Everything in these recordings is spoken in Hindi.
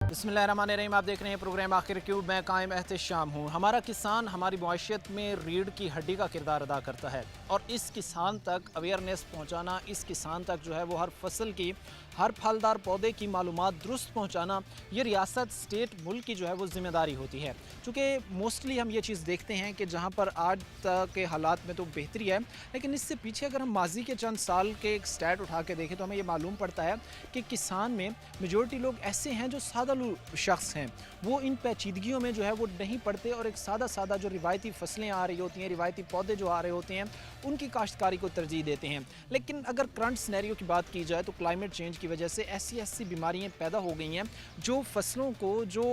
बिस्मिल्लाहिर्रहमानिर्रहीम। आप देख रहे हैं प्रोग्राम आखिर क्यूब। मैं कायम एहतशाम हूँ। हमारा किसान हमारी मुआशरत में रीढ़ की हड्डी का किरदार अदा करता है और इस किसान तक अवेयरनेस पहुँचाना, इस किसान तक जो है वो हर फसल की, हर फलदार पौधे की मालूमात दुरुस्त पहुँचाना, ये रियासत, स्टेट, मुल्क की जो है वो ज़िम्मेदारी होती है। चूँकि मोस्टली हम ये चीज़ देखते हैं कि जहाँ पर आज तक के हालात में तो बेहतरी है, लेकिन इससे पीछे अगर हम माजी के चंद साल के एक स्टैट उठा के देखें तो हमें ये मालूम पड़ता है कि किसान में मेजॉरिटी लोग ऐसे हैं जो सादा शख्स हैं, वो इन पेचीदगियों में जो है वो नहीं पड़ते और एक सादा जो रिवायती फसलें आ रही होती हैं, रिवायती पौधे जो आ रहे होते हैं, उनकी काश्तकारी को तरजीह देते हैं। लेकिन अगर करंट सिनेरियो की बात की जाए तो क्लाइमेट चेंज की वजह से ऐसी बीमारियां पैदा हो गई हैं जो फसलों को, जो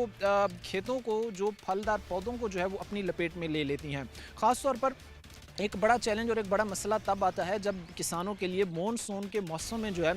खेतों को, जो फलदार पौधों को जो है वो अपनी लपेट में ले लेती हैं। ख़ास तौर पर एक बड़ा चैलेंज और एक बड़ा मसला तब आता है जब किसानों के लिए मानसून के मौसम में जो है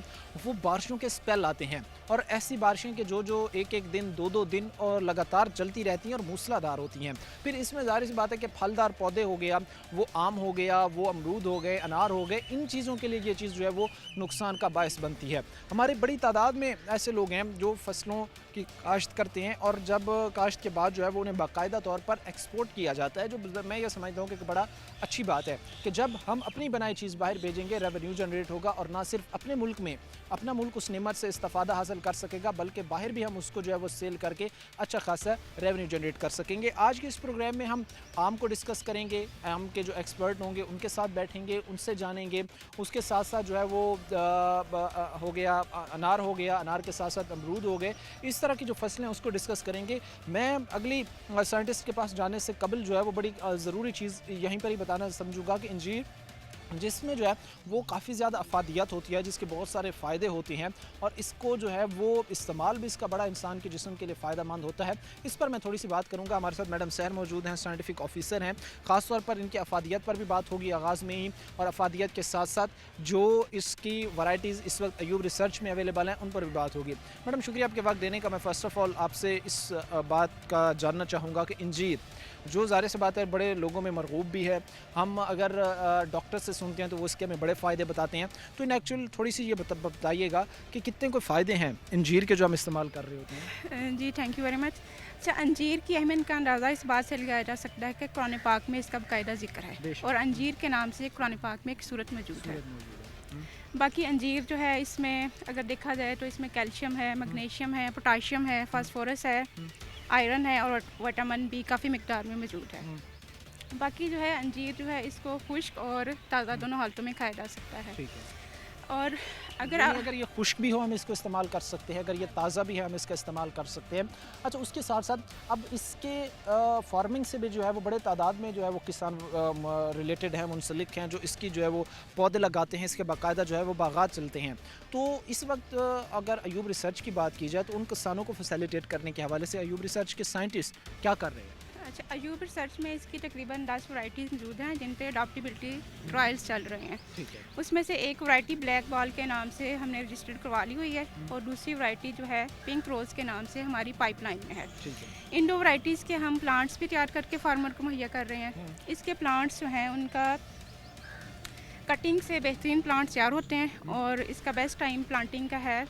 वो बारिशों के स्पेल आते हैं और ऐसी बारिशें कि जो एक दिन, दो दिन और लगातार चलती रहती हैं और मूसलाधार होती हैं। फिर इसमें ज़ाहिर सी बात है कि फलदार पौधे हो गया, वो आम हो गया, वो अमरूद हो गए, अनार हो गए, इन चीज़ों के लिए ये चीज़ जो है वो नुकसान का बायस बनती है। हमारी बड़ी तादाद में ऐसे लोग हैं जो फसलों की काश्त करते हैं और जब काश्त के बाद जो है वो उन्हें बाकायदा तौर पर एक्सपोर्ट किया जाता है, जो मैं ये समझता हूँ कि बड़ा अच्छी बात है कि जब हम अपनी बनाई चीज़ बाहर भेजेंगे, रेवेन्यू जनरेट होगा और ना सिर्फ अपने मुल्क में अपना मुल्क उस नेमत से इस्तेफादा हासिल कर सकेगा, बल्कि बाहर भी हम उसको जो है वो सेल करके अच्छा खासा रेवेन्यू जनरेट कर सकेंगे। आज के इस प्रोग्राम में हम आम को डिस्कस करेंगे, आम के जो एक्सपर्ट होंगे उनके साथ बैठेंगे, उनसे जानेंगे। उसके साथ साथ जो है वो हो गया अनार, हो गया अनार के साथ साथ अमरूद हो गए, इस तरह की जो फसलें उसको डिस्कस करेंगे। मैं अगली साइंटिस्ट के पास जाने से कबल जो है वो बड़ी ज़रूरी चीज़ यहीं पर ही बताना समझूंगा कि इंजीर, जिसमें जो है वो काफ़ी ज़्यादा अफादियत होती है, जिसके बहुत सारे फ़ायदे होते हैं और इसको जो है वो इस्तेमाल भी इसका बड़ा इंसान के जिस्म के लिए फ़ायदा मंद होता है। इस पर मैं थोड़ी सी बात करूँगा। हमारे साथ मैडम सहर मौजूद हैं, साइंटिफिक ऑफिसर हैं। ख़ास तौर पर इनकी अफादियत पर भी बात होगी आगाज़ में ही, और अफादियत के साथ साथ जो इसकी वैराइटीज़ इस वक्त अयूब रिसर्च में अवेलेबल हैं उन पर भी बात होगी। मैडम शुक्रिया आपके वक्त देने का। मैं फ़र्स्ट ऑफ़ ऑल आपसे इस बात का जानना चाहूँगा कि इंजीर जो ज़ाहिर सी बात है बड़े लोगों में मरगूब भी है, हम अगर डॉक्टर से सुनते हैं तो वो इसके हमें बड़े फ़ायदे बताते हैं, तो इन एक्चुअल थोड़ी सी ये बताइएगा कि कितने कोई फ़ायदे हैं अंजीर के जो हम इस्तेमाल कर रहे होते हैं। जी, थैंक यू वेरी मच। अच्छा, अंजीर की अहमियत का अंदाज़ा इस बात से लगाया जा सकता है कि कुरान पाक में इसका बाकायदा जिक्र है और अंजीर के नाम से कुरान पाक में एक सूरत मौजूद है। बाकी अंजीर जो है, इसमें अगर देखा जाए तो इसमें कैल्शियम है, मैग्नीशियम है, पोटाशियम है, फास्फोरस है, आयरन है और विटामिन बी काफ़ी मिकदार में मौजूद है। बाकी जो है अंजीर जो है इसको खुश्क और ताज़ा दोनों हालतों में खाया जा सकता है। ठीक है। और अगर ये खुश्क भी हो हम इसको इस्तेमाल कर सकते हैं, अगर ये ताज़ा भी है हम इसका इस्तेमाल कर सकते हैं। अच्छा, उसके साथ साथ अब इसके फार्मिंग से भी जो है वो बड़े तादाद में जो है वो किसान रिलेटेड हैं, मुंसलिक हैं, जो इसकी जो है वो पौधे लगाते हैं, इसके बाकायदा जो है वो बागात चलते हैं। तो इस वक्त अगर अयूब रिसर्च की बात की जाए तो उन किसानों को फैसिलिटेट करने के हवाले से अयूब रिसर्च के साइंटिस्ट क्या कर रहे हैं? अच्छा, अयूब रिसर्च में इसकी तकरीबन 10 वैरायटीज़ मौजूद हैं जिन पे अडॉप्टेबिलिटी ट्रायल्स चल रहे हैं। ठीक है। उसमें से एक वैरायटी ब्लैक बॉल के नाम से हमने रजिस्टर्ड करवा ली हुई है और दूसरी वैरायटी जो है पिंक रोज़ के नाम से हमारी पाइपलाइन में है। ठीक है। इन दो वैरायटीज़ के हम प्लांट्स भी तैयार करके फार्मर को मुहैया कर रहे हैं। इसके प्लांट्स जो हैं उनका कटिंग से बेहतरीन प्लांट्स तैयार होते हैं और इसका बेस्ट टाइम प्लांटिंग का है,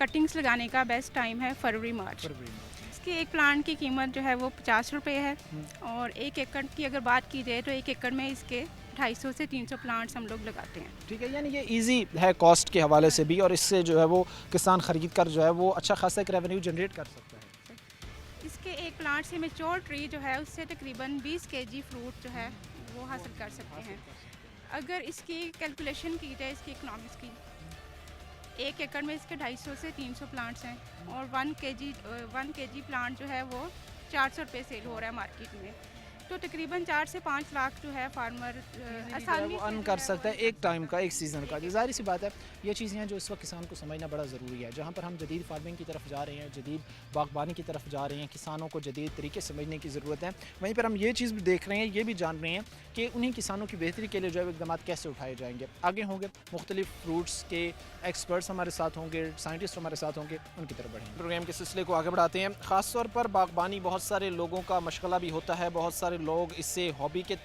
कटिंग्स लगाने का बेस्ट टाइम है फरवरी मार्च। इसकी एक प्लांट की कीमत जो है वो 50 रुपये है और 1 एकड़ की अगर बात की जाए तो 1 एकड़ में इसके 250 से 300 प्लांट्स हम लोग लगाते हैं। ठीक है, यानी ये इजी है कॉस्ट के हवाले से भी और इससे जो है वो किसान ख़रीद कर जो है वो अच्छा खासा एक रेवेन्यू जनरेट कर सकता है। इसके एक प्लांट से मेच्योर ट्री जो है उससे तकरीबन 20 केजी फ्रूट जो है वो हासिल कर सकते हैं। अगर इसकी कैलकुलेशन की जाए इसकी इकनॉमिक्स की, 1 एकड़ में इसके 250 से 300 प्लांट्स हैं और 1 केजी प्लांट जो है वो 400 रुपये सेल हो रहा है मार्केट में, तो तकरीबन 4 से 5 लाख जो है फार्मर आसानी से अर्न कर सकता है एक टाइम का, एक सीज़न का। ज़ाहिर सी बात है ये चीज़ें हैं जो इस वक्त किसान को समझना बड़ा ज़रूरी है। जहाँ पर हम जदीद फार्मिंग की तरफ जा रहे हैं, जदीद बागबानी की तरफ जा रहे हैं, किसानों को जदीद तरीके समझने की ज़रूरत है। वहीं पर हम ये चीज़ भी देख रहे हैं, ये भी जान रहे हैं कि उन्हीं किसानों की बेहतरी के लिए जो है इकदाम कैसे उठाए जाएंगे। आगे होंगे मुख्तलिफ फ्रूट्स के एक्सपर्ट्स हमारे साथ होंगे, साइंटिस्ट हमारे साथ होंगे, उनकी तरफ बढ़ेंगे। प्रोग्राम के सिलसिले को आगे बढ़ाते हैं। ख़ास तौर पर बागबानी बहुत सारे लोगों का मशगला भी होता है, बहुत सारे लोग इससे हॉबी के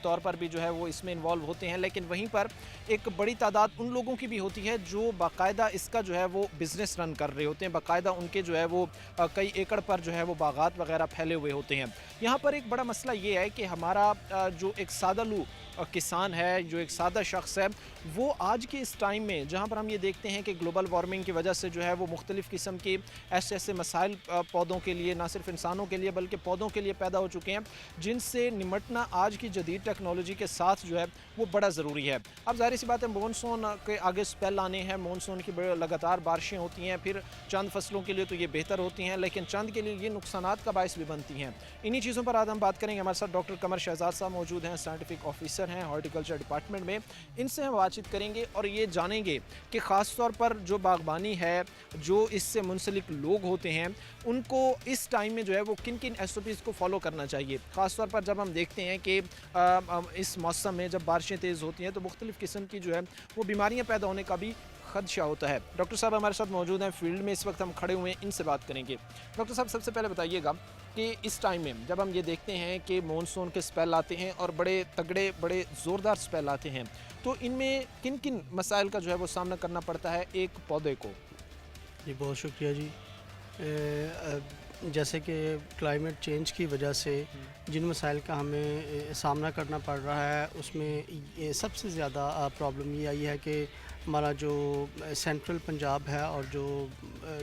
तौर पर भी जो है वो इसमें इन्वॉल्व होते हैं, लेकिन वहीं पर एक बड़ी तादाद उन लोगों की भी होती है जो बाकायदा इसका जो है वो बिज़नेस रन कर रहे होते हैं, बाकायदा उनके जो है वो कई एकड़ पर जो है वो बागात वगैरह फैले हुए होते हैं। यहाँ पर एक बड़ा मसला ये है कि हमारा जो एक सादालू किसान है, जो एक सादा शख्स है, वो आज के इस टाइम में जहाँ पर हम ये देखते हैं कि ग्लोबल वार्मिंग की वजह से जो है वो मुख्तलिफ़ किस्म के ऐसे ऐसे मसाइल पौधों के लिए, ना सिर्फ इंसानों के लिए बल्कि पौधों के लिए पैदा हो चुके हैं, जिनसे निमटना आज की जदीद टेक्नोलॉजी के साथ जो है वो बड़ा ज़रूरी है। अब ज़ाहिर सी बात है, मानसून के आगे स्पेल आने हैं, मानसून की बड़े लगातार बारिशें होती हैं, फिर चंद फसलों के लिए तो ये बेहतर होती हैं, लेकिन चंद के लिए ये नुकसानात का बायस भी बनती हैं। इन्हीं चीज़ों पर आज हम बात करेंगे। हमारे साथ डॉक्टर कमर शहजाद साहब मौजूद हैं, साइंटिफिक ऑफिसर हैं हॉर्टिकल्चर डिपार्टमेंट में। इनसे हम बातचीत करेंगे और ये जानेंगे कि ख़ास तौर पर जो बागबानी है, जो इससे मुंसलिक लोग होते हैं, उनको इस टाइम में जो है वो किन किन SOPs को फॉलो करना चाहिए। ख़ास तौर पर जब हम देखते हैं कि इस मौसम में जब बारिशें तेज़ होती हैं तो मुख्तलिफ़ किस्म की जो है वो बीमारियाँ पैदा होने का भी खदशा होता है। डॉक्टर साहब हमारे साथ मौजूद हैं, फील्ड में इस वक्त हम खड़े हुए हैं, इनसे बात करेंगे। डॉक्टर साहब, सबसे पहले बताइएगा कि इस टाइम में जब हम ये देखते हैं कि मानसून के स्पेल आते हैं और बड़े तगड़े, बड़े ज़ोरदार स्पेल आते हैं, तो इनमें किन किन मसाइल का जो है वो सामना करना पड़ता है एक पौधे को? जी बहुत शुक्रिया जी। जैसे कि क्लाइमेट चेंज की वजह से जिन मसाइल का हमें सामना करना पड़ रहा है, उसमें ये सबसे ज़्यादा प्रॉब्लम ये आई है कि हमारा जो सेंट्रल पंजाब है और जो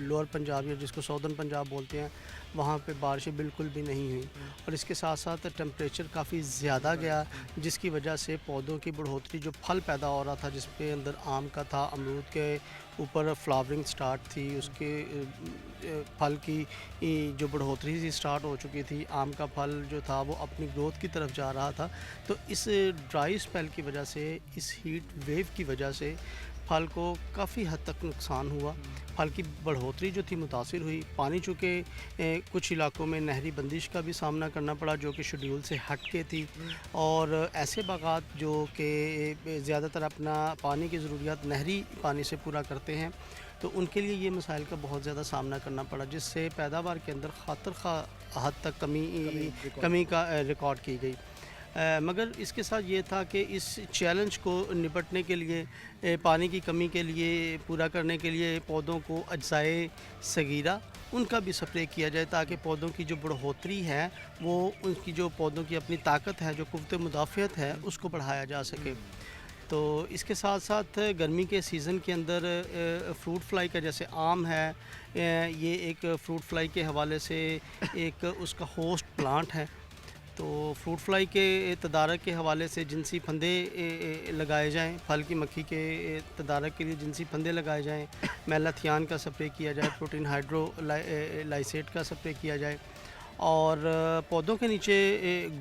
लोअर पंजाब या जिसको सौदर्न पंजाब बोलते हैं, वहाँ पे बारिशें बिल्कुल भी नहीं हुई और इसके साथ साथ टेम्परेचर काफ़ी ज़्यादा गया, जिसकी वजह से पौधों की बढ़ोतरी, जो फल पैदा हो रहा था जिसके अंदर आम का था, अमरूद के ऊपर फ्लावरिंग स्टार्ट थी, उसके फल की जो बढ़ोतरी थी स्टार्ट हो चुकी थी, आम का फल जो था वो अपनी ग्रोथ की तरफ जा रहा था। तो इस ड्राई स्पेल की वजह से, इस हीट वेव की वजह से फल को काफ़ी हद तक नुकसान हुआ। फल की बढ़ोतरी जो थी मुतासिर हुई। पानी चूँकि कुछ इलाकों में नहरी बंदिश का भी सामना करना पड़ा जो कि शेड्यूल से हट के थी, और ऐसे बागात जो कि ज़्यादातर अपना पानी की ज़रूरियात नहरी पानी से पूरा करते हैं, तो उनके लिए ये मसाइल का बहुत ज़्यादा सामना करना पड़ा, जिससे पैदावार के अंदर खातर हद तक कमी का रिकॉर्ड की गई। मगर इसके साथ ये था कि इस चैलेंज को निपटने के लिए, पानी की कमी के लिए पूरा करने के लिए पौधों को अज्जाए सगीरा उनका भी स्प्रे किया जाए, ताकि पौधों की जो बढ़ोतरी है वो, उनकी जो पौधों की अपनी ताकत है, जो क़ुव्वत मुदाफ़ियत है, उसको बढ़ाया जा सके। तो इसके साथ साथ गर्मी के सीज़न के अंदर फ्रूट फ्लाई का, जैसे आम है, ये एक फ्रूट फ्लाई के हवाले से एक उसका होस्ट प्लांट है। तो फ्रूट फ्लाई के तदारक के हवाले से जिनसी फंदे लगाए जाएं, फल की मक्खी के तदारक के लिए जिनसी फंदे लगाए जाएं, मेलाथियान का स्प्रे किया जाए, प्रोटीन हाइड्रोलाइसेट का स्प्रे किया जाए, और पौधों के नीचे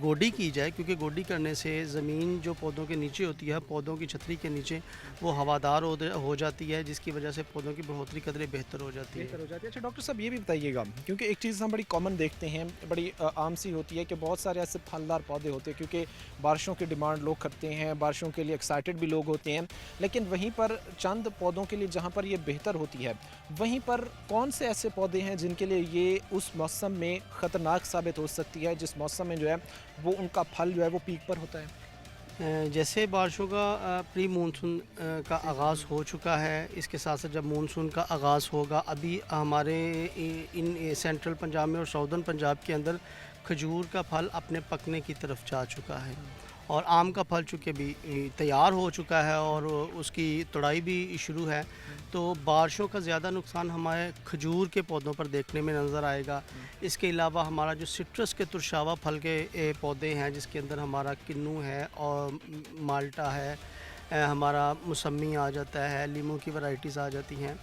गोडी की जाए, क्योंकि गोडी करने से ज़मीन जो पौधों के नीचे होती है, पौधों की छतरी के नीचे, वो हवादार हो जाती है, जिसकी वजह से पौधों की बढ़ोतरी कदरे बेहतर हो जाती है। अच्छा डॉक्टर साहब, ये भी बताइएगा, क्योंकि एक चीज़ हम बड़ी कॉमन देखते हैं, बड़ी आम सी होती है कि बहुत सारे ऐसे फलदार पौधे होते हैं, क्योंकि बारिशों की डिमांड लोग करते हैं, बारिशों के लिए एक्साइटेड भी लोग होते हैं, लेकिन वहीं पर चंद पौधों के लिए जहाँ पर ये बेहतर होती है, वहीं पर कौन से ऐसे पौधे हैं जिनके लिए ये उस मौसम में ख़तरनाक साबित हो सकती है, जिस मौसम में जो है वो उनका फल जो है वो पीक पर होता है? जैसे बारिशों का प्री मानसून का आगाज़ हो चुका है, इसके साथ साथ जब मानसून का आगाज़ होगा, अभी हमारे इन सेंट्रल पंजाब में और सौदर्न पंजाब के अंदर खजूर का फल अपने पकने की तरफ जा चुका है, और आम का फल चूँकि भी तैयार हो चुका है और उसकी तुड़ाई भी शुरू है। तो बारिशों का ज़्यादा नुकसान हमारे खजूर के पौधों पर देखने में नज़र आएगा। इसके अलावा हमारा जो सिट्रस के तुरशावा फल के पौधे हैं, जिसके अंदर हमारा किन्नू है और माल्टा है, हमारा मौसमी आ जाता है, लीमू की वैरायटीज़ आ जाती हैं।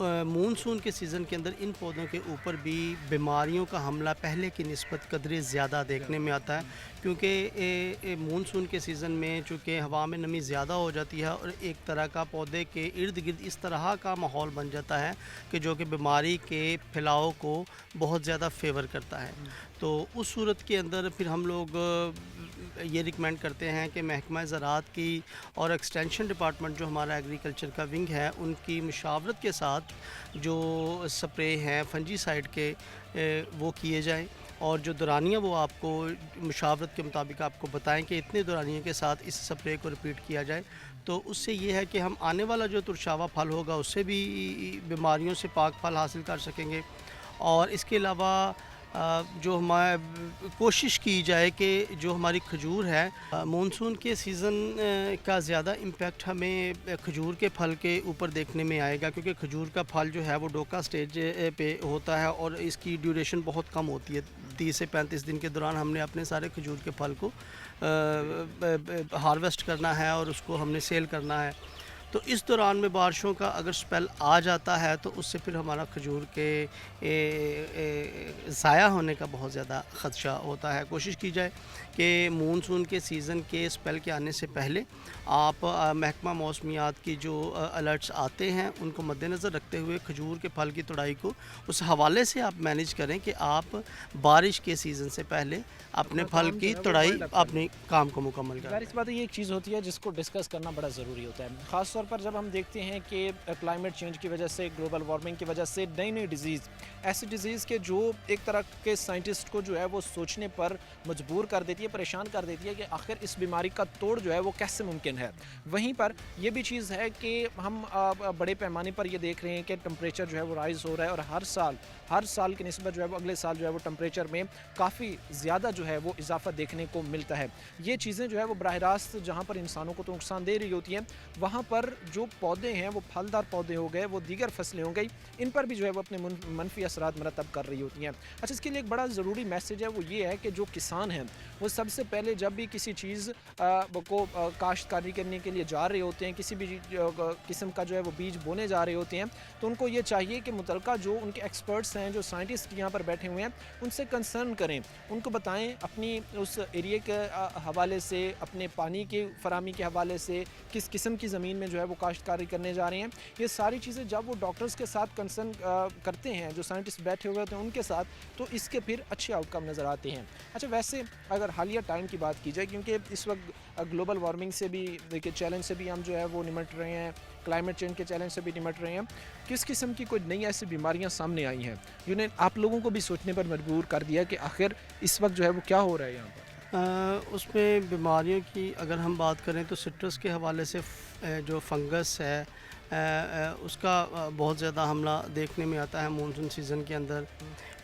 मानसून के सीज़न के अंदर इन पौधों के ऊपर भी बीमारियों का हमला पहले की निस्बत कदरे ज़्यादा देखने में आता है, क्योंकि मानसून के सीज़न में चूँकि हवा में नमी ज़्यादा हो जाती है और एक तरह का पौधे के इर्द गिर्द इस तरह का माहौल बन जाता है कि जो कि बीमारी के फैलाव को बहुत ज़्यादा फेवर करता है। तो उस सूरत के अंदर फिर हम लोग ये रिकमेंड करते हैं कि महकमा ज़राअत की और एक्सटेंशन डिपार्टमेंट जो हमारा एग्रीकल्चर का विंग है, उनकी मुशावरत के साथ जो स्प्रे हैं फंजीसाइड के वो किए जाएं, और जो दौरानिया वो आपको मुशावरत के मुताबिक आपको बताएं कि इतने दौरानिया के साथ इस स्प्रे को रिपीट किया जाए, तो उससे ये है कि हम आने वाला जो तुरशावा फल होगा उससे भी बीमारियों से पाक फल हासिल कर सकेंगे। और इसके अलावा जो हमारे कोशिश की जाए कि जो हमारी खजूर है, मानसून के सीज़न का ज़्यादा इम्पेक्ट हमें खजूर के फल के ऊपर देखने में आएगा, क्योंकि खजूर का फल जो है वो डोका स्टेज पे होता है और इसकी ड्यूरेशन बहुत कम होती है। 30 से 35 दिन के दौरान हमने अपने सारे खजूर के फल को हार्वेस्ट करना है और उसको हमने सेल करना है। तो इस दौरान में बारिशों का अगर स्पेल आ जाता है तो उससे फिर हमारा खजूर के ज़ाया होने का बहुत ज़्यादा ख़दशा होता है। कोशिश की जाए कि मानसून के सीज़न के स्पेल के आने से पहले आप महकमा मौसमियात की जो अलर्ट्स आते हैं उनको मद्देनज़र रखते हुए खजूर के फल की तुड़ाई को उस हवाले से आप मैनेज करें कि आप बारिश के सीज़न से पहले अपने फल की तुड़ाई अपने काम को मुकम्मल करें। इस बात ये एक चीज़ होती है जिसको डिस्कस करना बड़ा ज़रूरी होता है, ख़ास तौर पर जब हम देखते हैं कि क्लाइमेट चेंज की वजह से, ग्लोबल वार्मिंग की वजह से नई नई डिज़ीज़, ऐसी डिज़ीज़ के जो एक तरह के साइंटिस्ट को जो है वो सोचने पर मजबूर कर देती है, परेशान कर देती है कि आखिर इस बीमारी का तोड़ जो है वो कैसे मुमकिन है। वहीं पर यह भी चीज़ है कि हम बड़े पैमाने पर ये देख रहे हैं कि टेम्परेचर जो है वो राइज़ हो रहा है और हर साल की निस्बत जो है वो अगले साल जो है वो टेम्परेचर में काफ़ी ज़्यादा जो है वो इजाफा देखने को मिलता है। ये चीज़ें जो है वो बराह रास्त जहाँ पर इंसानों को तो नुकसान दे रही होती हैं, वहाँ पर जो पौधे हैं वो फलदार पौधे हो गए, वो दीगर फसलें हो गई, इन पर भी जो है वो अपने मनफी असरात मरतब कर रही होती हैं। अच्छा, इसके लिए एक बड़ा ज़रूरी मैसेज है, वो ये है कि जो किसान हैं वो सबसे पहले जब भी किसी चीज़ को काश्तकारी करने के लिए जा रहे होते हैं, किसी भी किस्म का जो है वो बीज बोने जा रहे होते हैं, तो उनको ये चाहिए कि मुतलका जो उनके एक्सपर्ट्स हैं, जो साइंटिस्ट यहाँ पर बैठे हुए हैं, उनसे कंसर्न करें, उनको बताएं अपनी उस एरिए के हवाले से, अपने पानी के फराहमी के हवाले से, किस किस्म की ज़मीन में जो है वो काश्तकारी करने जा रहे हैं। ये सारी चीज़ें जब वो डॉक्टर्स के साथ कंसर्न करते हैं, जो साइंटिस्ट बैठे हुए होते हैं उनके साथ, तो इसके फिर अच्छे आउटकम नज़र आते हैं। अच्छा, वैसे अगर हालिया टाइम की बात की जाए, क्योंकि इस वक्त ग्लोबल वार्मिंग से भी देखिए चैलेंज से भी हम जो है वो निमट रहे हैं, क्लाइमेट चेंज के चैलेंज से भी निमट रहे हैं, किस किस्म की कोई नई ऐसी बीमारियां सामने आई हैं जिन्हें आप लोगों को भी सोचने पर मजबूर कर दिया कि आखिर इस वक्त जो है वो क्या हो रहा है यहाँ पर? उसमें बीमारियों की अगर हम बात करें तो सिट्रस के हवाले से जो फंगस है उसका बहुत ज़्यादा हमला देखने में आता है मानसून सीज़न के अंदर।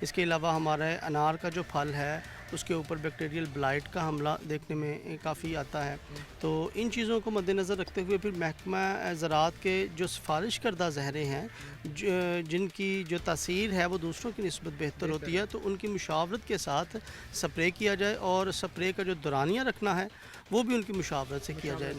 इसके अलावा हमारे अनार का जो फल है उसके ऊपर बैक्टीरियल ब्लाइट का हमला देखने में काफ़ी आता है। तो इन चीज़ों को मद्देनज़र रखते हुए फिर महकमा ज़राअत के जो सिफारिश करदा ज़हरें हैं जिनकी जो तासीर है वो दूसरों की निस्बत बेहतर होती है, तो उनकी मुशावरत के साथ स्प्रे किया जाए और स्प्रे का जो दौरानिया रखना है वो भी उनकी मुशावरत से किया जाए,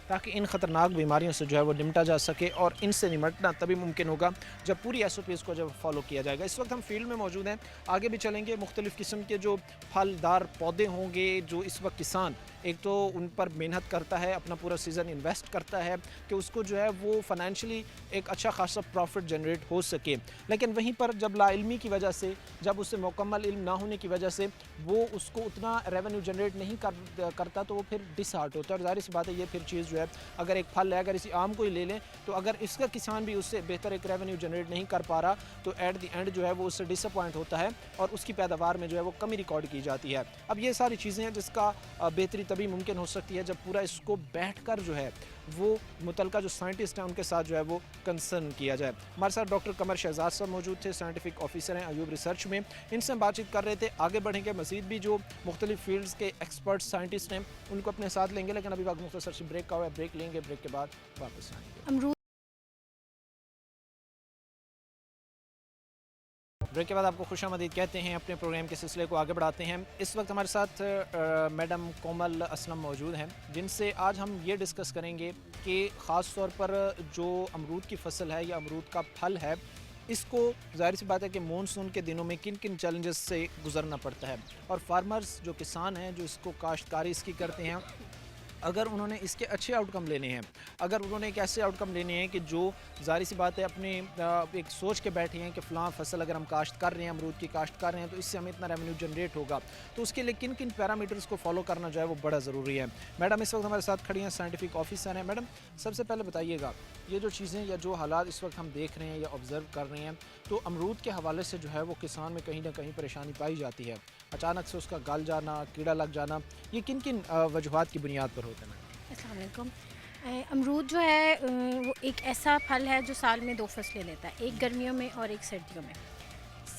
ताकि इन ख़तरनाक बीमारियों से जो है वो निपटा जा सके। और इनसे निपटना तभी मुमकिन होगा जब पूरी SOPs को जब फॉलो किया जाएगा। इस वक्त हम फील्ड में मौजूद हैं, आगे भी चलेंगे। मुख्तलिफ़ किस्म के जो फलदार पौधे होंगे, जो इस वक्त किसान एक तो उन पर मेहनत करता है, अपना पूरा सीज़न इन्वेस्ट करता है कि उसको जो है वो फाइनेंशियली एक अच्छा खासा प्रॉफिट जनरेट हो सके, लेकिन वहीं पर जब लाइल्मी की वजह से, जब उससे मुकम्मल इल्म ना होने की वजह से वो उसको उतना रेवेन्यू जनरेट नहीं करता, तो वो फिर डिसहार्ट होता है। और ज़ाहिर सी बात है ये फिर चीज़ जो है, अगर एक फल है, अगर इसी आम को ही ले लें, तो अगर इसका किसान भी उससे बेहतर एक रेवेन्यू जनरेट नहीं कर पा रहा, तो एट द एंड जो है वो उससे डिसअपॉइंट होता है और उसकी पैदावार में जो है वो कमी रिकॉर्ड की जाती है। अब ये सारी चीज़ें हैं जिसका बेहतरी तभी मुमकिन हो सकती है जब पूरा इसको बैठकर जो है वो मुतलका जो साइंटिस्ट हैं उनके साथ जो है वो कंसर्न किया जाए। हमारे साथ डॉक्टर कमर शहजाद साहब मौजूद थे, साइंटिफिक ऑफिसर हैं अयूब रिसर्च में। इनसे हम बातचीत कर रहे थे। आगे बढ़ेंगे, मज़ीद भी जो मुख्तलिफ फील्ड्स के एक्सपर्ट साइंटिस्ट हैं उनको अपने साथ लेंगे, लेकिन अभी वक्त मुख्तसर से ब्रेक का हुआ है, ब्रेक लेंगे, ब्रेक के बाद वापस आएंगे। ब्रेक के बाद आपको खुशामदीद कहते हैं, अपने प्रोग्राम के सिलसिले को आगे बढ़ाते हैं। इस वक्त हमारे साथ मैडम कोमल असलम मौजूद हैं, जिनसे आज हम ये डिस्कस करेंगे कि ख़ास तौर पर जो अमरूद की फसल है या अमरूद का फल है, इसको ज़ाहिर सी बात है कि मानसून के दिनों में किन किन चैलेंजेस से गुजरना पड़ता है, और फार्मर्स जो किसान हैं जो इसको काश्तकारी इसकी करते हैं अगर उन्होंने इसके अच्छे आउटकम लेने हैं, अगर उन्होंने एक ऐसे आउटकम लेने हैं कि जो ज़ाहिर सी बात है अपने एक सोच के बैठे हैं कि फ़लाँ फसल अगर हम काश्त कर रहे हैं, अमरूद की काश्त कर रहे हैं तो इससे हमें इतना रेवेन्यू जनरेट होगा, तो उसके लिए किन किन पैरामीटर्स को फॉलो करना जो है वो बड़ा ज़रूरी है। मैडम इस वक्त हमारे साथ खड़ी हैं, साइंटिफिक ऑफिसर हैं। मैडम सबसे पहले बताइएगा, ये जो चीज़ें या जो हालात इस वक्त हम देख रहे हैं या ऑब्ज़र्व कर रहे हैं, तो अमरूद के हवाले से जो है वो किसान में कहीं ना कहीं परेशानी पाई जाती है, अचानक से उसका गल जाना, कीड़ा लग जाना, ये किन किन वजूहात की बुनियाद पर होते हैं? अस्सलाम वालेकुम। अमरूद जो है वो एक ऐसा फल है जो साल में 2 फसलें लेता है, एक गर्मियों में और एक सर्दियों में।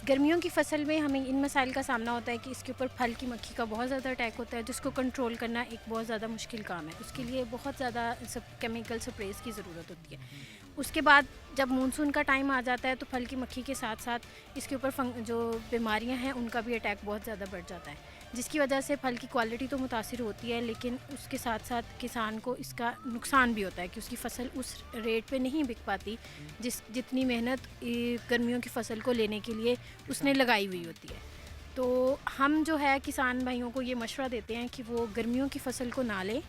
गर्मियों की फसल में हमें इन मसाइल का सामना होता है कि इसके ऊपर फल की मक्खी का बहुत ज़्यादा अटैक होता है, जिसको कंट्रोल करना एक बहुत ज़्यादा मुश्किल काम है। उसके लिए बहुत ज़्यादा केमिकल स्प्रेस की ज़रूरत होती है। उसके बाद जब मानसून का टाइम आ जाता है तो फल की मक्खी के साथ साथ इसके ऊपर जो बीमारियां हैं उनका भी अटैक बहुत ज़्यादा बढ़ जाता है, जिसकी वजह से फल की क्वालिटी तो मुतासिर होती है, लेकिन उसके साथ साथ किसान को इसका नुकसान भी होता है कि उसकी फ़सल उस रेट पे नहीं बिक पाती जितनी मेहनत गर्मियों की फ़सल को लेने के लिए उसने लगाई हुई होती है। तो हम जो है किसान भाइयों को ये मशवरा देते हैं कि वो गर्मियों की फ़सल को ना लें।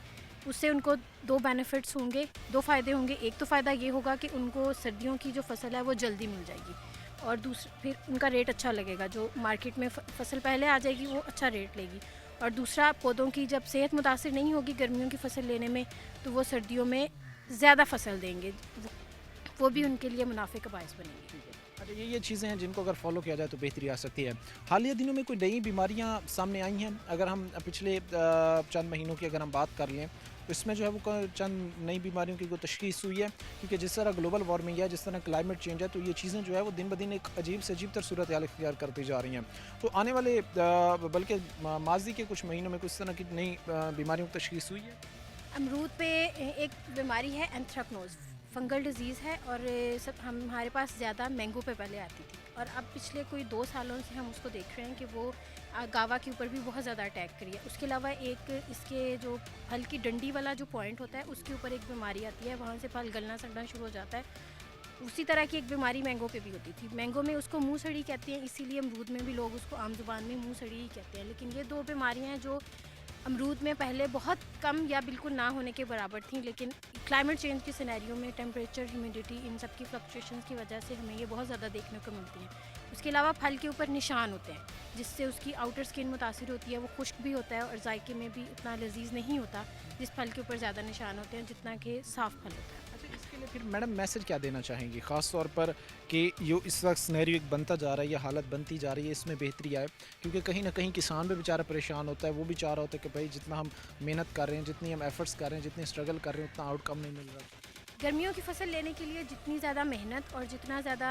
उससे उनको 2 बेनिफिट्स होंगे, 2 फ़ायदे होंगे। एक तो फ़ायदा ये होगा कि उनको सर्दियों की जो फसल है वो जल्दी मिल जाएगी, और दूसरा फिर उनका रेट अच्छा लगेगा, जो मार्केट में फसल पहले आ जाएगी वो अच्छा रेट लेगी। और दूसरा, पौधों की जब सेहत मुतासिर नहीं होगी गर्मियों की फसल लेने में, तो वो सर्दियों में ज़्यादा फसल देंगे, वो भी उनके लिए मुनाफे का बायस बनेंगे। अच्छा, ये चीज़ें हैं जिनको अगर फॉलो किया जाए तो बेहतरी आ सकती है। हालिया दिनों में कोई नई बीमारियां सामने आई हैं? अगर हम पिछले चंद महीनों की अगर हम बात कर लें तो इसमें जो है वो चंद नई बीमारियों की तशख़ीस हुई है, क्योंकि जिस तरह ग्लोबल वार्मिंग है, जिस तरह क्लाइमेट चेंज है, तो ये चीज़ें जो है वो दिन ब दिन एक अजीब से अजीब तर सूरत हाल इख्तियार करती जा रही हैं। तो आने वाले बल्कि माजी के कुछ महीनों में कुछ तरह की नई बीमारियों की तशख़ीस हुई है? अमरूद पे एक बीमारी है एंथ्रेक्नोज, फंगल डिजीज़ है, और सब हमारे पास ज़्यादा मैंगो पे पहले आती थी, और अब पिछले कोई 2 सालों से हम उसको देख रहे हैं कि वो गावा के ऊपर भी बहुत ज़्यादा अटैक करी है। उसके अलावा एक इसके जो फल की डंडी वाला जो पॉइंट होता है उसके ऊपर एक बीमारी आती है, वहाँ से फल गलना सड़ना शुरू हो जाता है। उसी तरह की एक बीमारी मैंगो पे भी होती थी। मैंगो में उसको मुँह सड़ी कहते हैं, इसीलिए अमरूद में भी लोग उसको आम ज़ुबान में मुँह सड़ी ही कहते हैं। लेकिन ये 2 बीमारियाँ हैं जो अमरूद में पहले बहुत कम या बिल्कुल ना होने के बराबर थी, लेकिन क्लाइमेट चेंज के सिनेरियो में टेम्परेचर, ह्यूमिडिटी, इन सब की फ्लक्चुएशंस की वजह से हमें ये बहुत ज़्यादा देखने को मिलती हैं। उसके अलावा फल के ऊपर निशान होते हैं, जिससे उसकी आउटर स्किन मुतासिर होती है, वो खुश्क भी होता है और जायके में भी उतना लजीज नहीं होता जिस फल के ऊपर ज़्यादा निशान होते हैं जितना कि साफ़ फल होता है। अच्छा, इसके लिए फिर मैडम मैसेज क्या देना चाहेंगी, ख़ास तौर पर कि ये इस वक्त सिनेरियो एक बनता जा रहा है, ये हालत बनती जा रही है, इसमें बेहतरी आए, क्योंकि कहीं ना कहीं किसान भी बेचारा परेशान होता है, वो भी चाह रहा होता है कि भाई जितना हम मेहनत कर रहे हैं, जितनी हम एफर्ट्स कर रहे हैं, जितनी स्ट्रगल कर रहे हैं, उतना आउटकम नहीं मिल रहा। गर्मियों की फसल लेने के लिए जितनी ज़्यादा मेहनत और जितना ज़्यादा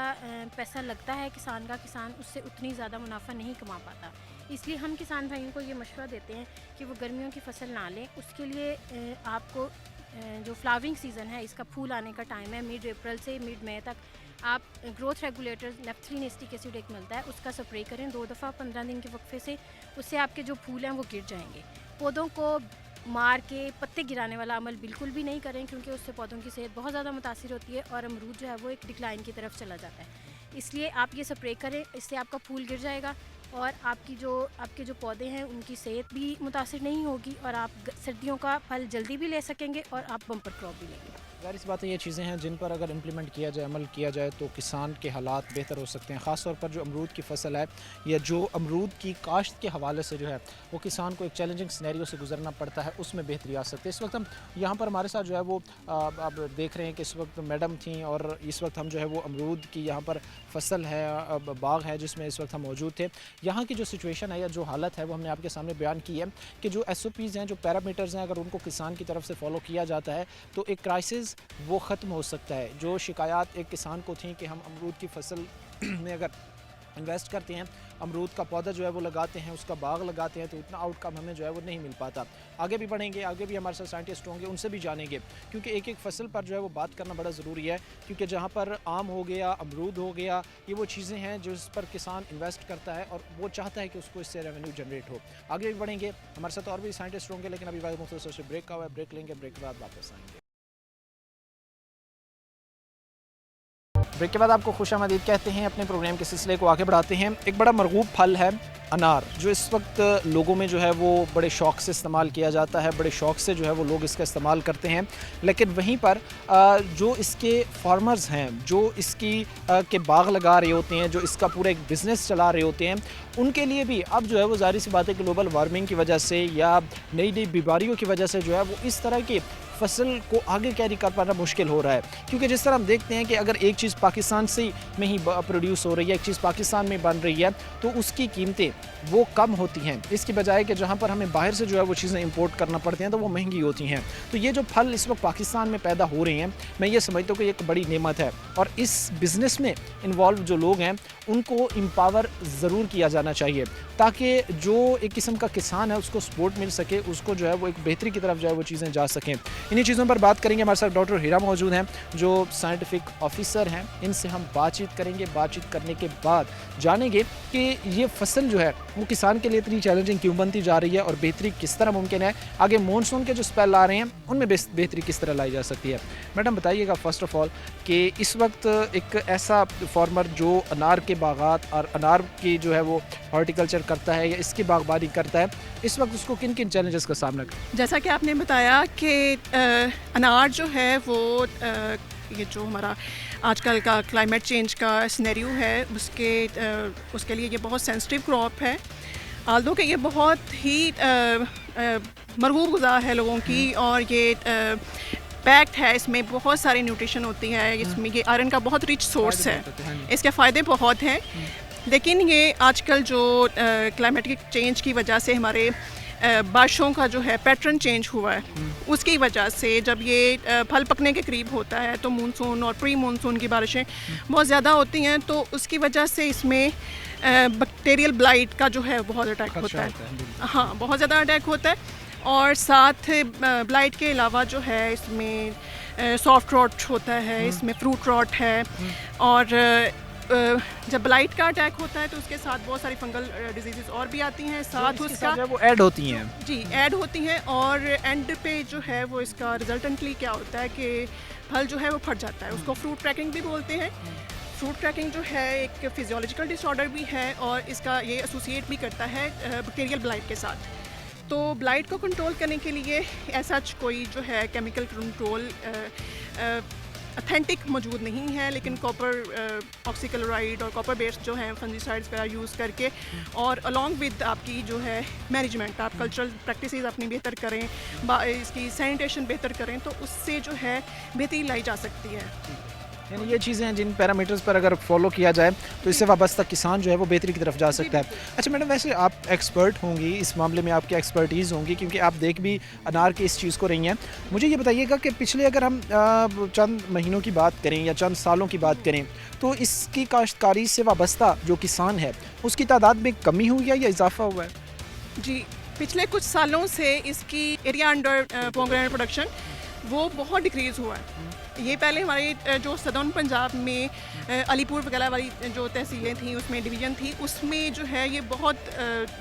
पैसा लगता है किसान का, किसान उससे उतनी ज़्यादा मुनाफा नहीं कमा पाता। इसलिए हम किसान भाइयों को ये मशवरा देते हैं कि वो गर्मियों की फसल ना लें। उसके लिए आपको जो फ्लावरिंग सीज़न है, इसका फूल आने का टाइम है मिड अप्रैल से मिड मई तक, आप growth regulator naphthalene acetic acid एक मिलता है, उसका स्प्रे करें 2 दफ़ा 15 दिन के वक्फे से। उससे आपके जो फूल हैं वो गिर जाएंगे। पौधों को मार के पत्ते गिराने वाला अमल बिल्कुल भी नहीं करें, क्योंकि उससे पौधों की सेहत बहुत ज़्यादा मुतासिर होती है और अमरूद जो है वो एक डिक्लाइन की तरफ चला जाता है। इसलिए आप ये स्प्रे करें, इससे आपका फूल गिर जाएगा और आपके जो पौधे हैं उनकी सेहत भी मुतासिर नहीं होगी, और आप सर्दियों का फल जल्दी भी ले सकेंगे और आप बम्पर क्रॉप भी लेंगे। ज़ाहिर सी बात है, ये चीज़ें हैं जिन पर अगर इम्प्लीमेंट किया जाए, अमल किया जाए, तो किसान के हालात बेहतर हो सकते हैं। ख़ास तौर पर जो अमरूद की फ़सल है या जो अमरूद की काश्त के हवाले से जो है वो किसान को एक चैलेंजिंग सिनेरियो से गुजरना पड़ता है, उसमें बेहतरी आ सकती है। इस वक्त हम यहाँ पर हमारे साथ जो है वो आप देख रहे हैं कि इस वक्त मैडम थी, और इस वक्त हम जो है वो अमरूद की यहाँ पर फसल है, बाग है जिसमें इस वक्त हम मौजूद थे। यहाँ की जो सिचुएशन है या जो हालत है वो हमने आपके सामने बयान की है कि जो SOPs हैं, जो पैरामीटर्स हैं, अगर उनको किसान की तरफ से फॉलो किया जाता है तो एक क्राइसिस वो ख़त्म हो सकता है। जो शिकायत एक किसान को थी कि हम अमरूद की फसल में अगर इन्वेस्ट करते हैं, अमरूद का पौधा जो है वो लगाते हैं, उसका बाग लगाते हैं, तो इतना आउटकम हमें जो है वो नहीं मिल पाता। आगे भी बढ़ेंगे, आगे भी हमारे साथ साइंटिस्ट होंगे, उनसे भी जानेंगे, क्योंकि एक एक फसल पर जो है वो बात करना बड़ा ज़रूरी है, क्योंकि जहाँ पर आम हो गया, अमरूद हो गया, ये वो चीज़ें हैं जिस पर किसान इन्वेस्ट करता है और वो चाहता है कि उसको इससे रेवेन्यू जनरेट हो। आगे भी बढ़ेंगे, हमारे साथ और भी साइंटिस्ट होंगे, लेकिन अभी मुख्तसर से ब्रेक का हुआ है, ब्रेक लेंगे, ब्रेक के बाद वापस आएंगे। ब्रेक के बाद आपको खुशामदीद कहते हैं। अपने प्रोग्राम के सिलसिले को आगे बढ़ाते हैं। एक बड़ा मरगूब फल है अनार, जो इस वक्त लोगों में जो है वो बड़े शौक़ से इस्तेमाल किया जाता है, बड़े शौक़ से जो है वो लोग इसका इस्तेमाल करते हैं। लेकिन वहीं पर जो इसके फार्मर्स हैं, जो इसकी के बाग लगा रहे होते हैं, जो इसका पूरा एक बिज़नेस चला रहे होते हैं, उनके लिए भी अब जो है वो ज़ाहिर सी बात है ग्लोबल वार्मिंग की वजह से या नई नई बीमारियों की वजह से जो है वो इस तरह की फसल को आगे कैरी कर पाना मुश्किल हो रहा है। क्योंकि जिस तरह हम देखते हैं कि अगर एक चीज़ पाकिस्तान से में ही प्रोड्यूस हो रही है, एक चीज़ पाकिस्तान में बन रही है, तो उसकी कीमतें वो कम होती हैं, इसकी बजाय कि जहाँ पर हमें बाहर से जो है वो चीज़ें इंपोर्ट करना पड़ती हैं तो वो महंगी होती हैं। तो ये जो फल इस वक्त पाकिस्तान में पैदा हो रहे हैं, मैं ये समझता हूँ कि एक बड़ी नेमत है और इस बिज़नेस में इन्वॉल्व जो लोग हैं उनको एम्पावर ज़रूर किया जाना चाहिए, ताकि जो एक किस्म का किसान है उसको सपोर्ट मिल सके, उसको जो है वो एक बेहतरी की तरफ जो है वो चीज़ें जा सकें। इन्हीं चीज़ों पर बात करेंगे। हमारे साथ डॉक्टर हीरा मौजूद हैं जो साइंटिफिक ऑफिसर हैं। इनसे हम बातचीत करेंगे। बातचीत करने के बाद जानेंगे कि ये फसल जो है वो किसान के लिए इतनी चैलेंजिंग क्यों बनती जा रही है और बेहतरी किस तरह मुमकिन है। आगे मानसून के जो स्पेल आ रहे हैं उनमें बेहतरी किस तरह लाई जा सकती है। मैडम बताइएगा फ़र्स्ट ऑफ़ ऑल कि इस वक्त एक ऐसा फार्मर जो अनार के बागात और अनार की जो है वो हॉर्टिकल्चर करता है या इसकी बागबानी करता है, इस वक्त उसको किन किन चैलेंजेस का सामना करना। जैसा कि आपने बताया कि अनार जो है वो ये जो हमारा आजकल का क्लाइमेट चेंज का सिनेरियो है उसके लिए ये बहुत सेंसिटिव क्रॉप है। आल्दो कि ये बहुत ही मरगूब ग़िज़ा है लोगों की और ये पैक्ड है, इसमें बहुत सारी न्यूट्रिशन होती है, इसमें ये आयरन का बहुत रिच सोर्स है, इसके फ़ायदे बहुत हैं। लेकिन ये आजकल जो क्लाइमेटिक चेंज की वजह से हमारे बारिशों का जो है पैटर्न चेंज हुआ है, उसकी वजह से जब ये फल पकने के करीब होता है तो मानसून और प्री मानसून की बारिशें बहुत ज़्यादा होती हैं, तो उसकी वजह से इसमें बैक्टीरियल ब्लाइट का जो है बहुत अटैक होता है। हाँ, बहुत ज़्यादा अटैक होता है। और साथ ब्लाइट के अलावा जो है इसमें सॉफ्ट रॉट होता है, इसमें फ्रूट रॉट है और जब ब्लाइट का अटैक होता है तो उसके साथ बहुत सारी फंगल डिजीज़ और भी आती हैं, साथ उसका वो ऐड होती हैं जी ऐड होती हैं और एंड पे जो है वो इसका रिजल्टेंटली क्या होता है कि फल जो है वो फट जाता है। उसको फ्रूट क्रैकिंग भी बोलते हैं। फ्रूट क्रैकिंग जो है एक फिजियोलॉजिकल डिसऑर्डर भी है और इसका ये एसोसिएट भी करता है बैक्टीरियल ब्लाइट के साथ। तो ब्लाइट को कंट्रोल करने के लिए ऐसा कोई जो है केमिकल कंट्रोल ऑथेंटिक मौजूद नहीं है, लेकिन कॉपर ऑक्सीक्लोराइड और कॉपर बेस्ड जो है फंजीसाइड्स का यूज़ करके और अलॉन्ग विद आपकी जो है मैनेजमेंट, आप कल्चरल प्रैक्टिसेस अपनी बेहतर करें, इसकी सैनिटेशन बेहतर करें, तो उससे जो है बेहतरी लाई जा सकती है। यानी ये चीज़ें हैं जिन पैरामीटर्स पर अगर फॉलो किया जाए तो इससे वाबस्ता किसान जो है वो बेहतरी की तरफ जा सकता है। अच्छा मैडम, वैसे आप एक्सपर्ट होंगी इस मामले में, आपकी एक्सपर्टीज़ होंगी क्योंकि आप देख भी अनार की इस चीज़ को रही हैं। मुझे ये बताइएगा कि पिछले अगर हम चंद महीनों की बात करें या चंद सालों की बात करें तो इसकी काश्तकारी से वाबस्ता जो किसान है उसकी तादाद में कमी हुई है या इजाफा हुआ है? जी, पिछले कुछ सालों से इसकी एरिया अंडर पोमेग्रेनेट प्रोडक्शन वो बहुत डिक्रीज़ हुआ है। ये पहले हमारे जो सदर्न पंजाब में अलीपुर वगैरह वाली जो तहसीलें थी उसमें डिवीज़न थी, उसमें जो है ये बहुत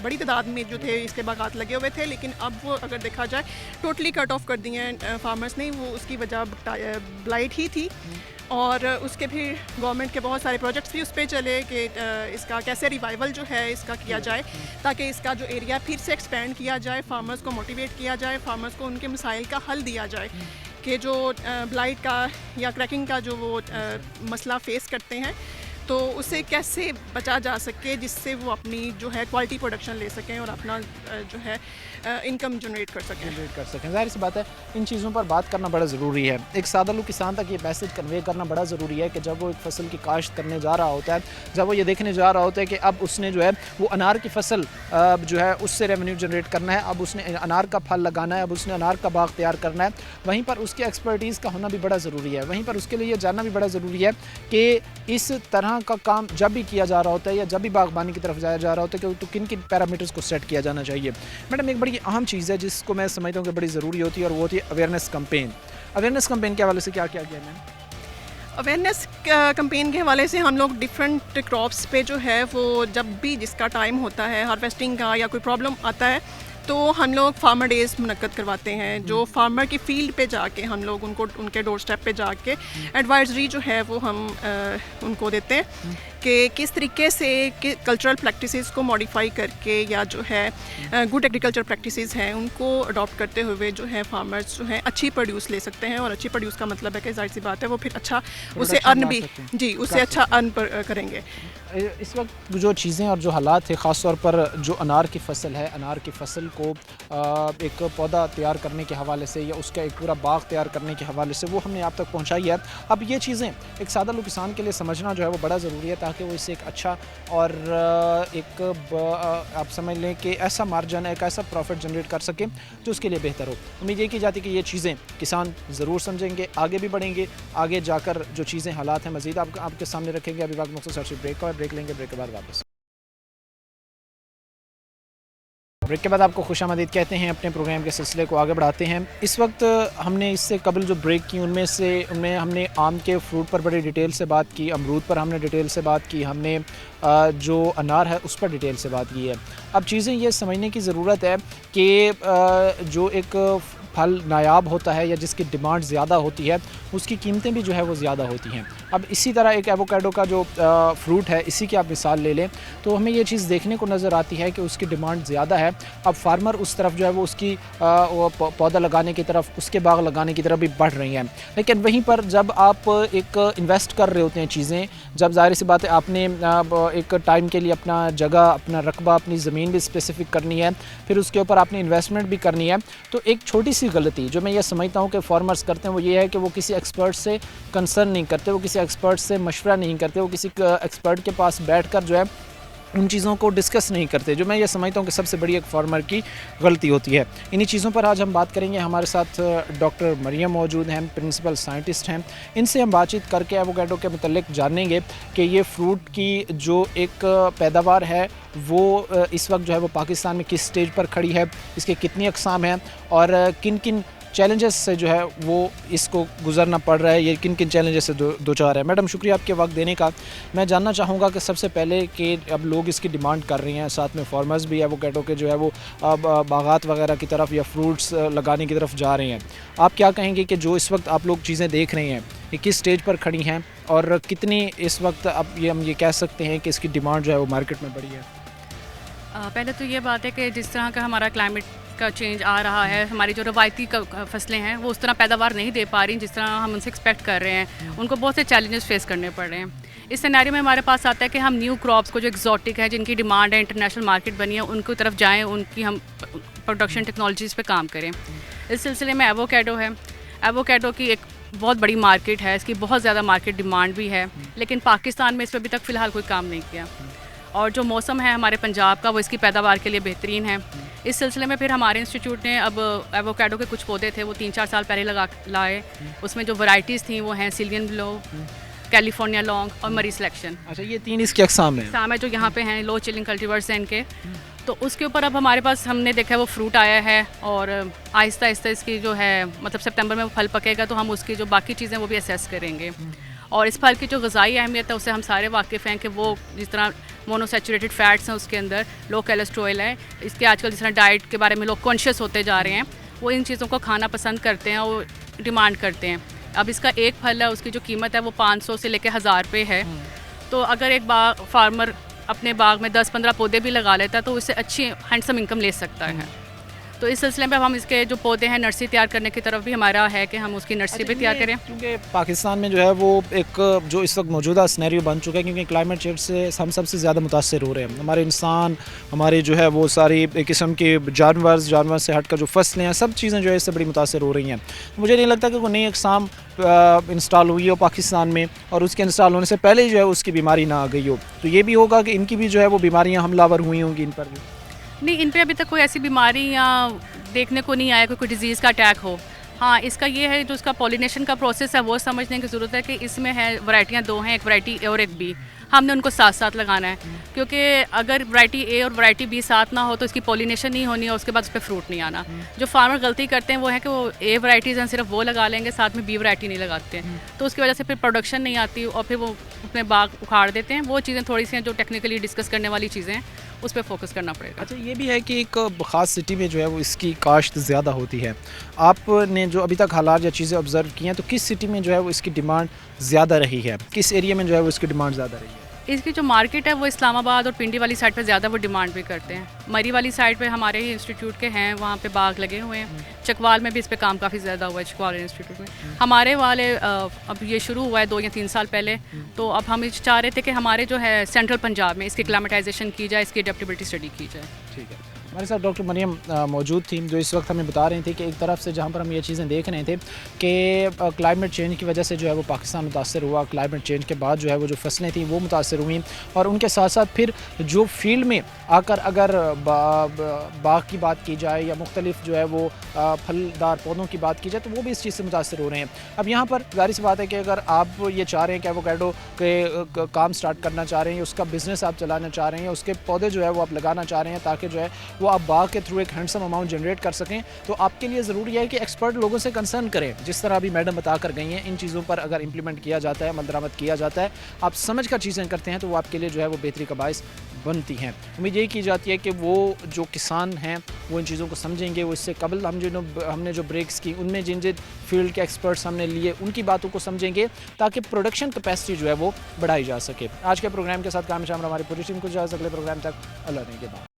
बड़ी तादाद में जो थे इसके बागात लगे हुए थे, लेकिन अब वो अगर देखा जाए टोटली कट ऑफ कर दिए हैं फार्मर्स ने। वो उसकी वजह ब्लाइट ही थी और उसके फिर गवर्नमेंट के बहुत सारे प्रोजेक्ट्स भी उस पर चले कि इसका कैसे रिवाइवल जो है इसका किया जाए ताकि इसका जो एरिया फिर से एक्सपेंड किया जाए, फार्मर्स को मोटिवेट किया जाए, फार्मर्स को उनके मसाइल का हल दिया जाए कि जो ब्लाइट का या क्रैकिंग का जो वो मसला फेस करते हैं तो उससे कैसे बचा जा सके जिससे वो अपनी जो है क्वालिटी प्रोडक्शन ले सकें और अपना जो है इनकम जनरेट कर सकें। ज़ाहिर सी बात है इन चीज़ों पर बात करना बड़ा ज़रूरी है। एक साधारण किसान तक ये मैसेज कन्वे करना बड़ा ज़रूरी है कि जब वो एक फसल की काश्त करने जा रहा होता है, जब वो ये देखने जा रहा होता है कि अब उसने जो है वो अनार की फसल जो है उससे रेवेन्यू जनरेट करना है, अब उसने अनार का फल लगाना है, अब उसने अनार का बाग तैयार करना है, वहीं पर उसकी एक्सपर्टीज़ का होना भी बड़ा ज़रूरी है। वहीं पर उसके लिए जानना भी बड़ा ज़रूरी है कि इस तरह का काम जब भी किया जा रहा होता है या जब भी बागबानी की तरफ जाया जा रहा होता है तो किन किन पैरामीटर्स को सेट किया जाना चाहिए। मैडम, एक बड़ी अहम चीज़ है जिसको मैं समझता हूँ कि बड़ी ज़रूरी होती है और वो होती है अवेयरनेस कैंपेन। अवेयरनेस कैंपेन के हवाले से क्या क्या किया मैम? अवेयरनेस कैंपेन के हवाले से हम लोग डिफरेंट क्रॉप्स पे जो है वो जब भी जिसका टाइम होता है हार्वेस्टिंग का या कोई प्रॉब्लम आता है तो हम लोग फार्मर डेज़ मुनक्कद करवाते हैं, जो फार्मर की फील्ड पे जाके हम लोग उनको उनके डोर स्टेप पे जाके एडवाइजरी जो है वो हम उनको देते हैं कि किस तरीके से कल्चरल प्रैक्टिसेस को मॉडिफाई करके या जो है गुड एग्रीकल्चर प्रैक्टिसेस हैं उनको अडॉप्ट करते हुए जो है फार्मर्स जो हैं अच्छी प्रोड्यूस ले सकते हैं। और अच्छी प्रोड्यूस का मतलब है कि जाहिर सी बात है वो फिर अच्छा उससे अर्न भी जी उससे अच्छा अर्न करेंगे। इस वक्त जो चीज़ें और जो हालात है, ख़ास तौर पर जो अनार की फ़सल है, अनार की फ़सल को एक पौधा तैयार करने के हवाले से या उसका एक पूरा बाग तैयार करने के हवाले से वो हमने आप तक पहुंचाई है। अब ये चीज़ें एक सादा लोग किसान के लिए समझना जो है वो बड़ा ज़रूरी है, ताकि वो इससे एक अच्छा और आप समझ लें कि ऐसा मार्जिन, एक ऐसा प्रॉफिट जनरेट कर सके जो उसके लिए बेहतर हो। उम्मीद ये की जाती है कि ये चीज़ें किसान ज़रूर समझेंगे, आगे भी बढ़ेंगे, आगे जाकर जो चीज़ें हालात हैं मज़ीद आपके सामने रखेंगे। अभी वक्त मुख्तसर सी ब्रेक लेंगे, ब्रेक के बाद वापस। ब्रेक के बाद आपको खुशामदीद कहते हैं, अपने प्रोग्राम के सिलसिले को आगे बढ़ाते हैं। इस वक्त हमने इससे कबल जो ब्रेक की उनमें हमने आम के फ्रूट पर बड़ी डिटेल से बात की, अमरूद पर हमने डिटेल से बात की, हमने जो अनार है उस पर डिटेल से बात की है। अब चीज़ें ये समझने की ज़रूरत है कि जो एक फल नायाब होता है या जिसकी डिमांड ज़्यादा होती है उसकी कीमतें भी जो है वो ज़्यादा होती हैं। अब इसी तरह एक एवोकाडो का जो फ्रूट है, इसी की आप मिसाल ले लें तो हमें ये चीज़ देखने को नज़र आती है कि उसकी डिमांड ज़्यादा है। अब फार्मर उस तरफ जो है वो उसकी पौधा लगाने की तरफ, उसके बाग लगाने की तरफ भी बढ़ रही हैं। लेकिन वहीं पर जब आप एक इन्वेस्ट कर रहे होते हैं चीज़ें, जब ज़ाहिर सी बात है आपने एक टाइम के लिए अपना जगह, अपना रकबा, अपनी ज़मीन भी स्पेसिफिक करनी है, फिर उसके ऊपर आपने इन्वेस्टमेंट भी करनी है, तो एक छोटी सी गलती जो मैं ये समझता हूँ कि फार्मर्स करते हैं वो ये है कि वो किसी एक्सपर्ट से कंसर्न नहीं करते, वो किसी एक्सपर्ट से मशवरा नहीं करते, वो किसी एक्सपर्ट के पास बैठकर जो है उन चीज़ों को डिस्कस नहीं करते, जो मैं ये समझता हूँ कि सबसे बड़ी एक फार्मर की गलती होती है। इन्हीं चीज़ों पर आज हम बात करेंगे। हमारे साथ डॉक्टर मरियम मौजूद हैं, प्रिंसिपल साइंटिस्ट हैं। इनसे हम बातचीत करके एवोकाडो के मतलब जानेंगे कि ये फ्रूट की जो एक पैदावार है वो इस वक्त जो है वो पाकिस्तान में किस स्टेज पर खड़ी है, इसके कितनी अक़साम हैं और किन किन चैलेंजेस से जो है वो इसको गुजरना पड़ रहा है, ये किन किन चैलेंजेस से दो चार है। मैडम शुक्रिया आपके वक्त देने का। मैं जानना चाहूँगा कि सबसे पहले कि अब लोग इसकी डिमांड कर रहे हैं, साथ में फार्मर्स भी एवोकाडो के जो है वो अब बागात वगैरह की तरफ या फ्रूट्स लगाने की तरफ जा रहे हैं। आप क्या कहेंगे कि जो इस वक्त आप लोग चीज़ें देख रहे हैं ये किस स्टेज पर खड़ी हैं और कितनी इस वक्त अब हम ये कह सकते हैं कि इसकी डिमांड जो है वो मार्केट में बढ़ी है? पहले तो ये बात है कि जिस तरह का हमारा क्लाइमेट का चेंज आ रहा है, हमारी जो रवायती फसलें हैं वो उस तरह पैदावार नहीं दे पा रही जिस तरह हम उनसे एक्सपेक्ट कर रहे हैं। उनको बहुत से चैलेंजेस फेस करने पड़ रहे हैं। इस सिनेरियो में हमारे पास आता है कि हम न्यू क्रॉप्स को जो एक्जॉटिक है, जिनकी डिमांड है, इंटरनेशनल मार्केट बनी है, उनकी तरफ जाएँ, उनकी हम प्रोडक्शन टेक्नोलॉजीज़ पे काम करें। इस सिलसिले में एवोकाडो है। एवोकाडो की एक बहुत बड़ी मार्केट है, इसकी बहुत ज़्यादा मार्केट डिमांड भी है, लेकिन पाकिस्तान में इस पर अभी तक फ़िलहाल कोई काम नहीं किया। और जो मौसम है हमारे पंजाब का वो इसकी पैदावार के लिए बेहतरीन है। इस सिलसिले में फिर हमारे इंस्टीट्यूट ने अब एवोकाडो के कुछ पौधे थे वो 3-4 साल पहले लाए। उसमें जो वैरायटीज़ थी वो हैं सिल्वियन ब्लो, कैलिफोर्निया लॉन्ग और मरी सिलेक्शन। अच्छा, ये 3 इसके अक़साम हैं जो यहाँ पे हैं, लो चिलिंग कल्टीवर्स हैं इनके। तो उसके ऊपर अब हमारे पास हमने देखा है वो फ्रूट आया है और आहिस्ता आहिस्ता इसकी जो है मतलब सितंबर में वो फल पकेगा तो हम उसकी जो बाकी चीज़ें वो भी असेस करेंगे। और इस फल की जो ग़िज़ाई अहमियत है उससे हम सारे वाकिफ़ हैं कि वो जिस तरह मोनोसैचुरेटेड फैट्स हैं उसके अंदर, लो कोलेस्ट्रॉल है, इसके आजकल जिस तरह डाइट के बारे में लोग कॉन्शियस होते जा रहे हैं, वो इन चीज़ों को खाना पसंद करते हैं और डिमांड करते हैं। अब इसका एक फल है, उसकी जो कीमत है वो 500 से लेकर 1000 रुपये है। तो अगर एक फार्मर अपने बाग में 10-15 पौधे भी लगा लेता है तो उससे अच्छी हैंडसम इनकम ले सकता है। तो इस सिलसिले में हम इसके जो पौधे हैं नर्सरी तैयार करने की तरफ भी हमारा है कि हम उसकी नर्सरी भी तैयार करें, क्योंकि पाकिस्तान में जो है वो एक जो इस वक्त मौजूदा सिनेरियो बन चुका है, क्योंकि क्लाइमेट चेंज से हम सबसे ज़्यादा मुतासर हो रहे हैं। हमारे इंसान, हमारे जो है वो सारी एक किस्म के जानवर से हटकर जो फसलें हैं, सब चीज़ें जो है इससे बड़ी मुतासर हो रही हैं। मुझे नहीं लगता कि कोई नई अक़साम इंस्टॉल हुई हो पाकिस्तान में और उसके इंस्टॉल होने से पहले जो है उसकी बीमारी ना आ गई हो, तो ये भी होगा कि इनकी भी जो है वो बीमारियाँ हमलावर हुई होंगी इन पर भी। नहीं, इन पे अभी तक कोई ऐसी बीमारी या देखने को नहीं आया कोई डिज़ीज़ का अटैक हो। हाँ, इसका ये है जो इसका पॉलिनेशन का प्रोसेस है वो समझने की ज़रूरत है कि इसमें है वैरायटियाँ 2 हैं, एक वैरायटी ए और एक बी। हमने उनको साथ साथ लगाना है, क्योंकि अगर वैरायटी ए और वैरायटी बी साथ ना हो तो इसकी पॉलिनेशन नहीं होनी और उसके बाद उस पर फ्रूट नहीं आना। जो फार्मर गलती करते हैं वो है कि वो ए वैरायटीज़ हैं सिर्फ वो लगा लेंगे, साथ में बी वैरायटी नहीं लगाते हैं, तो उसकी वजह से फिर प्रोडक्शन नहीं आती और फिर वो अपने बाग उखाड़ देते हैं। वो चीज़ें थोड़ी सी हैं जो टेक्निकली डिस्कस करने वाली चीज़ें हैं, उस पर फोकस करना पड़ेगा। अच्छा, ये भी है कि एक ख़ास सिटी में जो है वो इसकी काश्त ज़्यादा होती है। आपने जो अभी तक हालात या चीज़ें ऑब्ज़र्व की हैं, तो किस सिटी में जो है वो इसकी डिमांड ज़्यादा रही है, किस एरिया में जो है वो इसकी डिमांड ज़्यादा रही है? इसकी जो मार्केट है वो इस्लामाबाद और पिंडी वाली साइड पे ज़्यादा वो डिमांड भी करते हैं। मरी वाली साइड पे हमारे ही इंस्टीट्यूट के हैं, वहाँ पे बाग लगे हुए हैं। चकवाल में भी इस पे काम काफ़ी ज़्यादा हुआ है, चकवाल इंस्टीट्यूट में। हमारे वाले अब ये शुरू हुआ है 2 या 3 साल पहले, तो अब हम चाह रहे थे कि हमारे जो है सेंट्रल पंजाब में इसकी क्लाइमेटाइजेशन की जाए, इसकी एडेप्टेबिलिटी स्टडी की जाए। ठीक है, हमारे साथ डॉक्टर मरियम मौजूद थी, जो इस वक्त हमें बता रही थी कि एक तरफ से जहाँ पर हम ये चीज़ें देख रहे थे कि क्लाइमेट चेंज की वजह से जो है वो पाकिस्तान मुतासर हुआ, क्लाइमेट चेंज के बाद जो है वो जो फसलें थी वो मुतासर हुई, और उनके साथ साथ फिर जो फील्ड में आकर अगर बाग की बात की जाए या मुख्तलिफ जो है वो फलदार पौधों की बात की जाए तो वो भी इस चीज़ से मुतासर हो रहे हैं। अब यहाँ पर जाहिर सी बात है कि अगर आप ये चाह रहे हैं कि एवोकाडो के काम स्टार्ट करना चाह रहे हैं, उसका बिज़नेस आप चलाना चाह रहे हैं, उसके पौधे जो है वो आप लगाना चाह रहे हैं ताकि जो है वो आप बाग के थ्रू एक हैंडसम अमाउंट जनरेट कर सकें, तो आपके लिए ज़रूरी है कि एक्सपर्ट लोगों से कंसर्न करें। जिस तरह अभी मैडम बता कर गई हैं, इन चीज़ों पर अगर इंप्लीमेंट किया जाता है, अमल दरामद किया जाता है, आप समझ कर चीज़ें करते हैं, तो वो आपके लिए जो है वो बेहतरी का बायस बनती हैं। उम्मीद यही की जाती है कि वो जो किसान हैं वो इन चीज़ों को समझेंगे। वो इससे कबल हमने जो ब्रेक्स की उनमें जिन जिन फील्ड के एक्सपर्ट्स हमने लिए उनकी बातों को समझेंगे ताकि प्रोडक्शन कैपेसिटी जो है वो बढ़ाई जा सके। आज के प्रोग्राम के साथ काम शाम हमारी पूरी टीम को इजाज़त, अगले प्रोग्राम तक अल्लाह ने के बाद।